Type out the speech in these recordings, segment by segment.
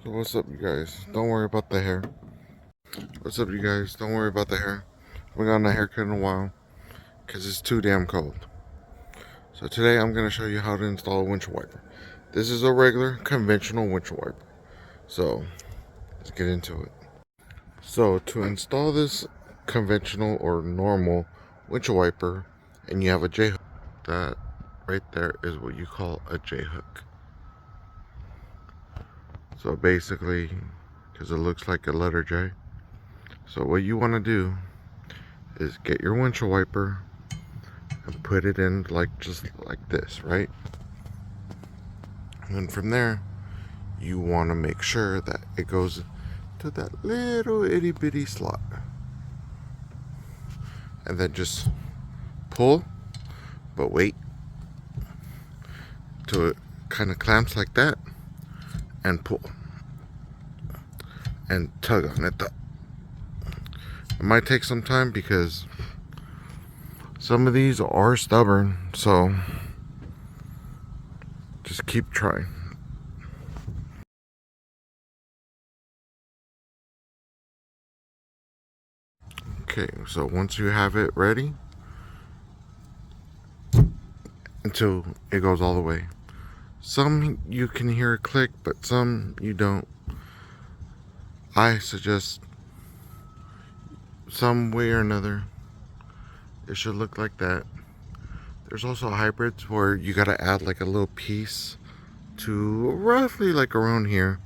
So what's up, you guys? Don't worry about the hair. What's up, you guys? Don't worry about the hair. We haven't gotten a haircut in a while because it's too damn cold. So today I'm going to show you how to install a windshield wiper. This is a regular conventional windshield wiper. So let's get into it. So to install this conventional or normal windshield wiper, and you have a J hook, that right there is what you call a J hook. So basically, because it looks like a letter J. So what you want to do is get your windshield wiper and put it in just like this, right? And then from there, you want to make sure that it goes to that little itty bitty slot. And then just pull, but wait till it kind of clamps like that, and pull and tug on it. It might take some time because some of these are stubborn, so just keep trying. Okay, so once you have it ready, until it goes all the way. Some you can hear a click, but some you don't. I suggest some way or another it should look like that. There's also hybrids where you gotta add like a little piece to roughly like around here,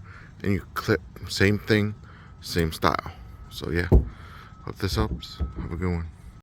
and you clip. Same thing, same style. So yeah, hope this helps. Have a good one.